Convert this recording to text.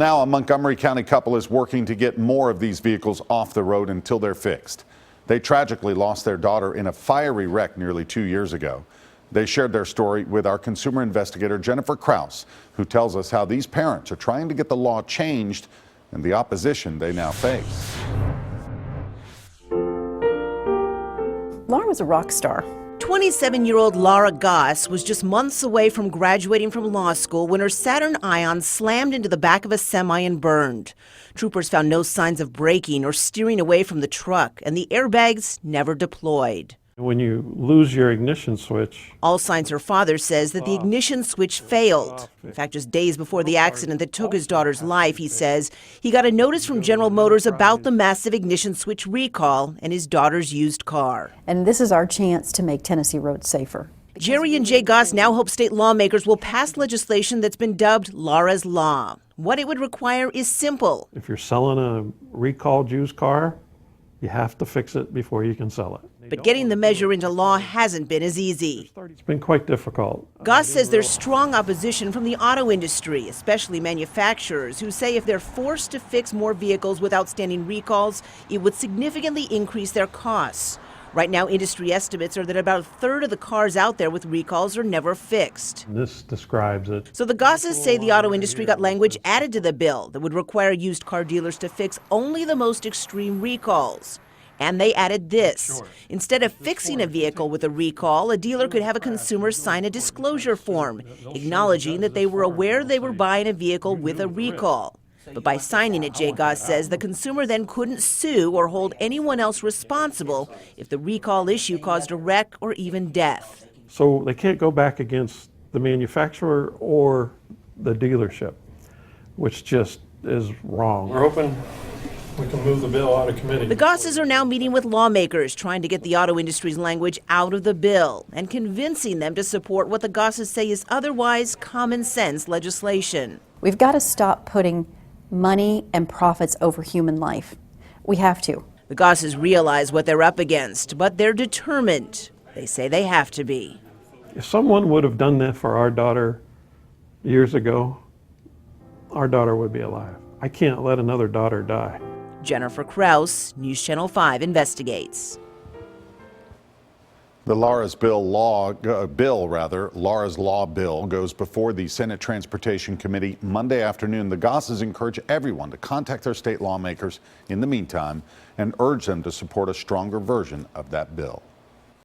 Now, a Montgomery County couple is working to get more of these vehicles off the road until they're fixed. They tragically lost their daughter in a fiery wreck nearly 2 years ago. They shared their story with our consumer investigator, Jennifer Krause, who tells us how these parents are trying to get the law changed and the opposition they now face. Laura was a rock star. 27-year-old Laura Goss was just months away from graduating from law school when her Saturn Ion slammed into the back of a semi and burned. Troopers found no signs of braking or steering away from the truck, and the airbags never deployed. When you lose your ignition switch. All signs her father says that the ignition switch failed. In fact, just days before the accident that took his daughter's life, he says, he got a notice from General Motors about the massive ignition switch recall and his daughter's used car. And this is our chance to make Tennessee roads safer. Jerry and Jay Goss now hope state lawmakers will pass legislation that's been dubbed Laura's Law. What it would require is simple. If you're selling a recalled used car, you have to fix it before you can sell it. But getting the measure into law hasn't been as easy. It's been quite difficult. Goss says there's strong opposition from the auto industry, especially manufacturers, who say if they're forced to fix more vehicles with outstanding recalls, it would significantly increase their costs. Right now, industry estimates are that about a third of the cars out there with recalls are never fixed. This describes it. So the Gosses say the auto industry got language added to the bill that would require used car dealers to fix only the most extreme recalls. And they added this. Instead of fixing a vehicle with a recall, a dealer could have a consumer sign a disclosure form, acknowledging that they were aware they were buying a vehicle with a recall. But by signing it, Jay Goss says, the consumer then couldn't sue or hold anyone else responsible if the recall issue caused a wreck or even death. So they can't go back against the manufacturer or the dealership, which just is wrong. We're hoping we can move the bill out of committee. The Gosses are now meeting with lawmakers, trying to get the auto industry's language out of the bill and convincing them to support what the Gosses say is otherwise common sense legislation. We've got to stop putting money and profits over human life. We have to. The Gosses realize what they're up against, but they're determined. They say they have to be. If someone would have done that for our daughter years ago, our daughter would be alive. I can't let another daughter die. Jennifer Krause, News Channel 5 investigates. The Laura's Law bill goes before the Senate Transportation Committee Monday afternoon. The Gosses encourage everyone to contact their state lawmakers in the meantime and urge them to support a stronger version of that bill.